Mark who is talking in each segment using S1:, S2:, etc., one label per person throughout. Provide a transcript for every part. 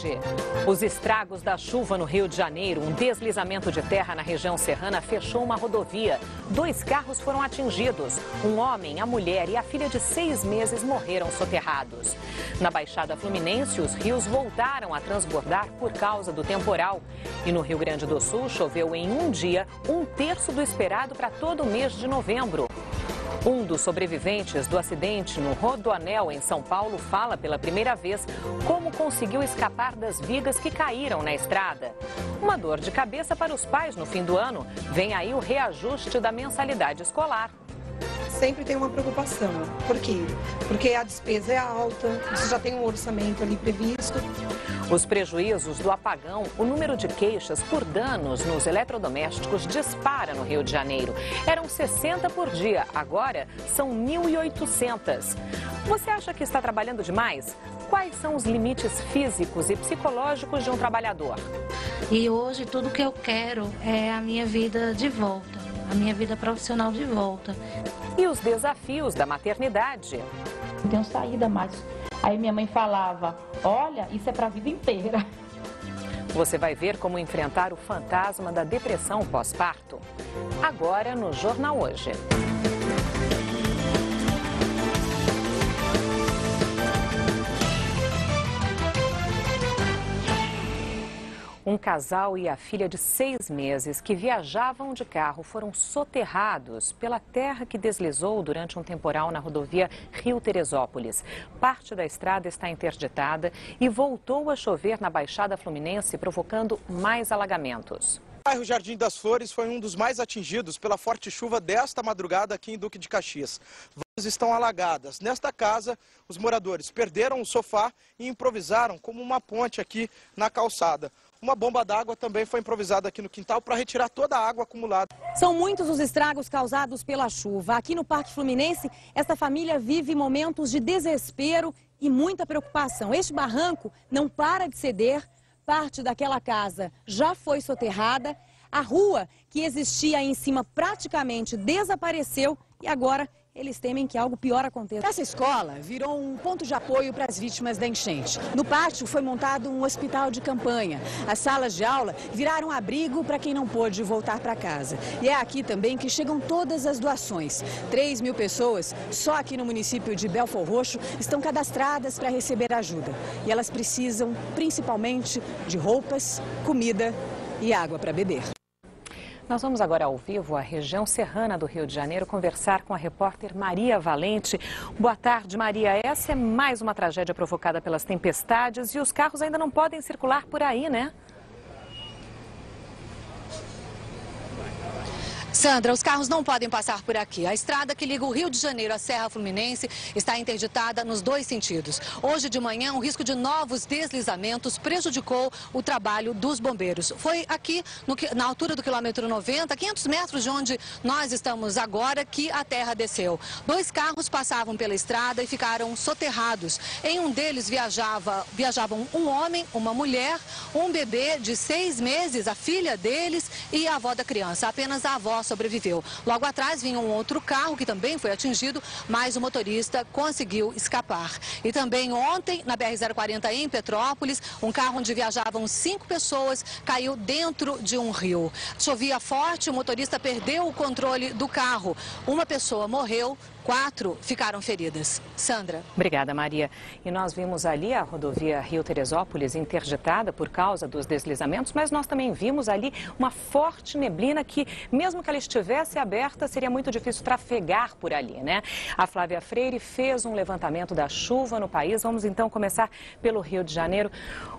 S1: tarde. Os estragos da chuva no Rio de Janeiro, um deslizamento de terra na região serrana fechou uma rodovia. 2 carros foram atingidos. Um homem, a mulher e a filha de 6 meses morreram soterrados. Na Baixada Fluminense, os rios voltaram a transbordar por causa do temporal. E no Rio Grande do Sul, choveu em um dia 1/3 do esperado para todo o mês de novembro. Um dos sobreviventes do acidente no Rodoanel, em São Paulo, fala pela primeira vez como conseguiu escapar das vigas que caíram na estrada. Uma dor de cabeça para os pais no fim do ano. Vem aí o reajuste da mensalidade escolar.
S2: Sempre tem uma preocupação. Por quê? Porque a despesa é alta, você já tem um orçamento ali previsto.
S1: Os prejuízos do apagão, o número de queixas por danos nos eletrodomésticos dispara no Rio de Janeiro. Eram 60 por dia, agora são 1.800. Você acha que está trabalhando demais? Quais são os limites físicos e psicológicos de um trabalhador?
S3: E hoje tudo que eu quero é a minha vida de volta, a minha vida profissional de volta.
S1: E os desafios da maternidade?
S3: Não tenho saída mais. Aí minha mãe falava, olha, isso é para a vida inteira.
S1: Você vai ver como enfrentar o fantasma da depressão pós-parto. Agora no Jornal Hoje. Um casal e a filha de 6 meses que viajavam de carro foram soterrados pela terra que deslizou durante um temporal na rodovia Rio-Teresópolis. Parte da estrada está interditada e voltou a chover na Baixada Fluminense, provocando mais alagamentos.
S4: O bairro Jardim das Flores foi um dos mais atingidos pela forte chuva desta madrugada aqui em Duque de Caxias. Vagas estão alagadas. Nesta casa, os moradores perderam o sofá e improvisaram como uma ponte aqui na calçada. Uma bomba d'água também foi improvisada aqui no quintal para retirar toda a água acumulada.
S5: São muitos os estragos causados pela chuva. Aqui no Parque Fluminense, esta família vive momentos de desespero e muita preocupação. Este barranco não para de ceder, parte daquela casa já foi soterrada, a rua que existia aí em cima praticamente desapareceu e agora eles temem que algo pior aconteça.
S6: Essa escola virou um ponto de apoio para as vítimas da enchente. No pátio foi montado um hospital de campanha. As salas de aula viraram abrigo para quem não pôde voltar para casa. E é aqui também que chegam todas as doações. 3.000 pessoas, só aqui no município de Belfor Roxo, estão cadastradas para receber ajuda. E elas precisam principalmente de roupas, comida e água para beber.
S1: Nós vamos agora ao vivo à região serrana do Rio de Janeiro conversar com a repórter Maria Valente. Boa tarde, Maria. Essa é mais uma tragédia provocada pelas tempestades e os carros ainda não podem circular por aí, né?
S7: Sandra, os carros não podem passar por aqui. A estrada que liga o Rio de Janeiro à Serra Fluminense está interditada nos 2 sentidos. Hoje de manhã, um risco de novos deslizamentos prejudicou o trabalho dos bombeiros. Foi aqui, na altura do quilômetro 90, 500 metros de onde nós estamos agora, que a terra desceu. 2 carros passavam pela estrada e ficaram soterrados. Em um deles viajavam um homem, uma mulher, um bebê de 6 meses, a filha deles e a avó da criança. Apenas a avó sobreviveu. Logo atrás vinha um outro carro que também foi atingido, mas o motorista conseguiu escapar. E também ontem, na BR-040 em Petrópolis, um carro onde viajavam 5 pessoas caiu dentro de um rio. Chovia forte, o motorista perdeu o controle do carro. Uma pessoa morreu, 4 ficaram feridas. Sandra.
S1: Obrigada, Maria. E nós vimos ali a rodovia Rio-Teresópolis interditada por causa dos deslizamentos, mas nós também vimos ali uma forte neblina que, mesmo que ela estivesse aberta, seria muito difícil trafegar por ali, né? A Flávia Freire fez um levantamento da chuva no país. Vamos então começar pelo Rio de Janeiro.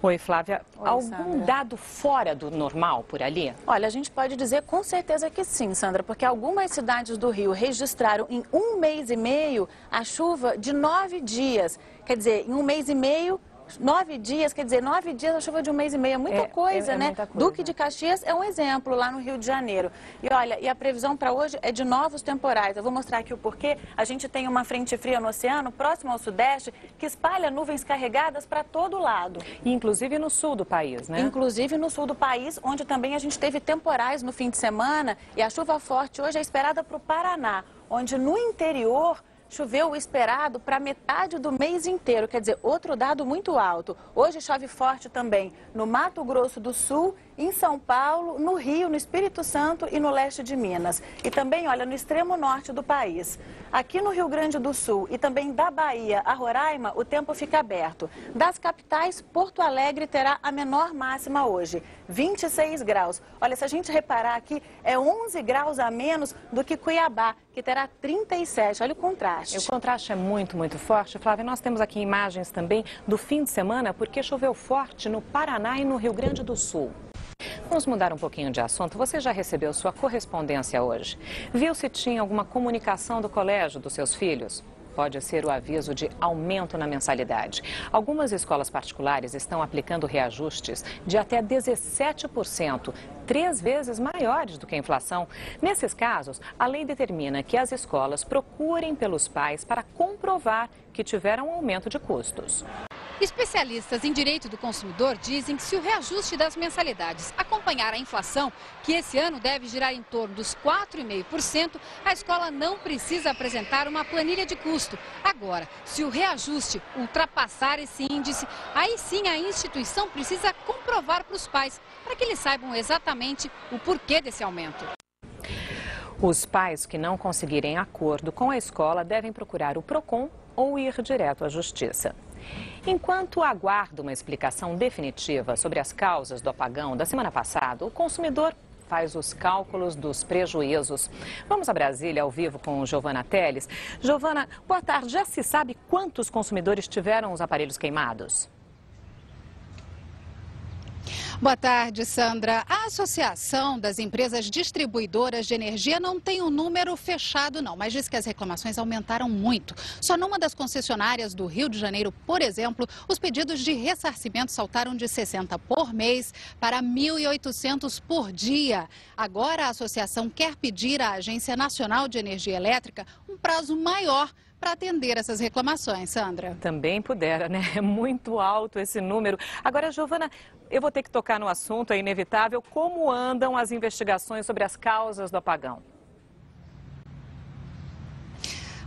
S1: Oi, Flávia.
S8: Oi,
S1: algum
S8: Sandra.
S1: dado fora do normal por ali?
S8: Olha, a gente pode dizer com certeza que sim, Sandra, porque algumas cidades do Rio registraram em 1 mês e meio a chuva de 9 dias. Quer dizer, em 1 mês e meio, 9 dias, quer dizer, 9 dias a chuva de 1 mês e meio. É muita coisa, né?
S1: Muita coisa.
S8: Duque de Caxias é um exemplo lá no Rio de Janeiro. E olha, e a previsão para hoje é de novos temporais. Eu vou mostrar aqui o porquê. A gente tem uma frente fria no oceano, próximo ao sudeste, que espalha nuvens carregadas para todo lado.
S1: E inclusive no sul do país, né?
S8: Inclusive no sul do país, onde também a gente teve temporais no fim de semana. E a chuva forte hoje é esperada para o Paraná, onde no interior choveu o esperado para metade do mês inteiro, quer dizer, outro dado muito alto. Hoje chove forte também no Mato Grosso do Sul, em São Paulo, no Rio, no Espírito Santo e no leste de Minas. E também, olha, no extremo norte do país. Aqui no Rio Grande do Sul e também da Bahia a Roraima, o tempo fica aberto. Das capitais, Porto Alegre terá a menor máxima hoje, 26 graus. Olha, se a gente reparar aqui, é 11 graus a menos do que Cuiabá, que terá 37. Olha o contraste.
S1: O contraste é muito, muito forte. Flávia, nós temos aqui imagens também do fim de semana, porque choveu forte no Paraná e no Rio Grande do Sul. Vamos mudar um pouquinho de assunto. Você já recebeu sua correspondência hoje? Viu se tinha alguma comunicação do colégio dos seus filhos? Pode ser o aviso de aumento na mensalidade. Algumas escolas particulares estão aplicando reajustes de até 17%, 3 vezes maiores do que a inflação. Nesses casos, a lei determina que as escolas procurem pelos pais para comprovar que tiveram um aumento de custos.
S9: Especialistas em direito do consumidor dizem que se o reajuste das mensalidades acompanhar a inflação, que esse ano deve girar em torno dos 4,5%, a escola não precisa apresentar uma planilha de custo. Agora, se o reajuste ultrapassar esse índice, aí sim a instituição precisa comprovar para os pais, para que eles saibam exatamente o porquê desse aumento.
S1: Os pais que não conseguirem acordo com a escola devem procurar o PROCON ou ir direto à Justiça. Enquanto aguarda uma explicação definitiva sobre as causas do apagão da semana passada, o consumidor faz os cálculos dos prejuízos. Vamos a Brasília ao vivo com Giovana Teles. Giovana, boa tarde. Já se sabe quantos consumidores tiveram os aparelhos queimados?
S9: Boa tarde, Sandra. A Associação das Empresas Distribuidoras de Energia não tem um número fechado, não, mas diz que as reclamações aumentaram muito. Só numa das concessionárias do Rio de Janeiro, por exemplo, os pedidos de ressarcimento saltaram de 60 por mês para 1.800 por dia. Agora a associação quer pedir à Agência Nacional de Energia Elétrica um prazo maior para atender essas reclamações, Sandra.
S1: Também pudera, né? É muito alto esse número. Agora, Giovana, eu vou ter que tocar no assunto, é inevitável. Como andam as investigações sobre as causas do apagão?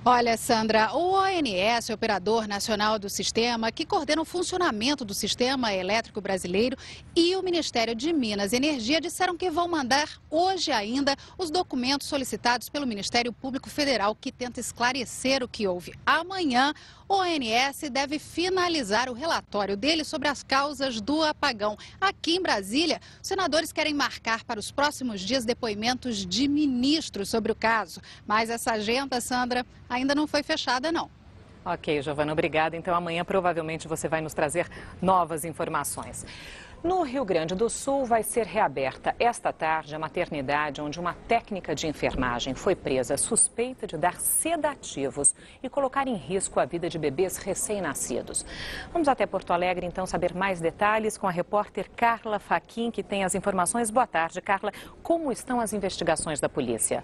S9: Olha, Sandra, o ONS, Operador Nacional do Sistema, que coordena o funcionamento do sistema elétrico brasileiro, e o Ministério de Minas e Energia disseram que vão mandar hoje ainda os documentos solicitados pelo Ministério Público Federal, que tenta esclarecer o que houve. Amanhã, o ONS deve finalizar o relatório dele sobre as causas do apagão. Aqui em Brasília, os senadores querem marcar para os próximos dias depoimentos de ministros sobre o caso. Mas essa agenda, Sandra, ainda não foi fechada, não.
S1: Ok, Giovana, obrigada. Então amanhã provavelmente você vai nos trazer novas informações. No Rio Grande do Sul vai ser reaberta esta tarde a maternidade onde uma técnica de enfermagem foi presa suspeita de dar sedativos e colocar em risco a vida de bebês recém-nascidos. Vamos até Porto Alegre então saber mais detalhes com a repórter Carla Fachin, que tem as informações. Boa tarde, Carla. Como estão as investigações da polícia?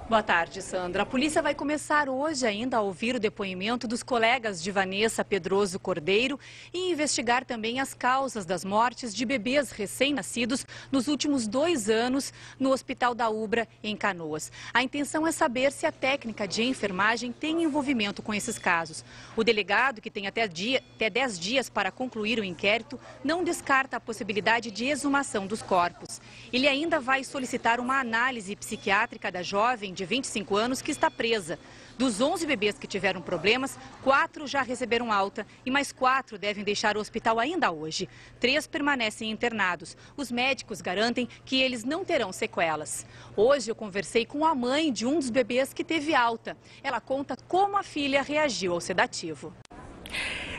S10: Boa tarde, Sandra. A polícia vai começar hoje ainda a ouvir o depoimento dos colegas de Vanessa Pedroso Cordeiro e investigar também as causas das mortes de bebês recém-nascidos nos últimos 2 anos no Hospital da Ubra, em Canoas. A intenção é saber se a técnica de enfermagem tem envolvimento com esses casos. O delegado, que tem até 10 dias para concluir o inquérito, não descarta a possibilidade de exumação dos corpos. Ele ainda vai solicitar uma análise psiquiátrica da jovem de 25 anos que está presa. Dos 11 bebês que tiveram problemas, 4 já receberam alta e mais 4 devem deixar o hospital ainda hoje. 3 permanecem internados. Os médicos garantem que eles não terão sequelas. Hoje eu conversei com a mãe de um dos bebês que teve alta. Ela conta como a filha reagiu ao sedativo.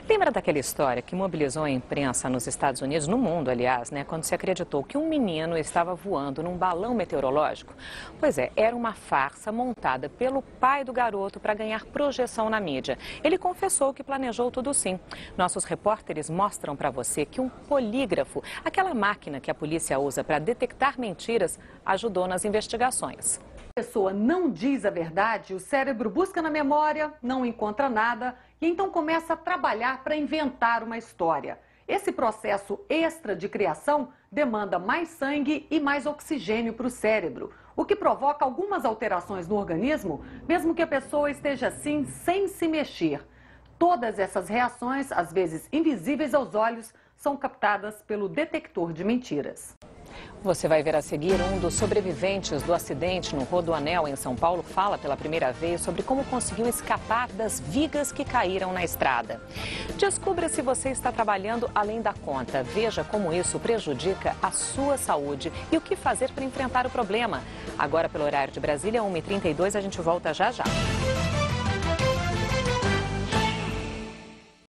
S1: Lembra daquela história que mobilizou a imprensa nos Estados Unidos, no mundo, aliás, né? Quando se acreditou que um menino estava voando num balão meteorológico? Pois é, era uma farsa montada pelo pai do garoto para ganhar projeção na mídia. Ele confessou que planejou tudo sim. Nossos repórteres mostram para você que um polígrafo, aquela máquina que a polícia usa para detectar mentiras, ajudou nas investigações.
S11: A pessoa não diz a verdade, o cérebro busca na memória, não encontra nada e então começa a trabalhar para inventar uma história. Esse processo extra de criação demanda mais sangue e mais oxigênio para o cérebro. o que provoca algumas alterações no organismo, mesmo que a pessoa esteja assim sem se mexer. Todas essas reações, às vezes invisíveis aos olhos, são captadas pelo detector de mentiras.
S1: Você vai ver a seguir um dos sobreviventes do acidente no Rodoanel, em São Paulo, fala pela primeira vez sobre como conseguiu escapar das vigas que caíram na estrada. Descubra se você está trabalhando além da conta. Veja como isso prejudica a sua saúde e o que fazer para enfrentar o problema. Agora, pelo horário de Brasília, 1h32, a gente volta já já.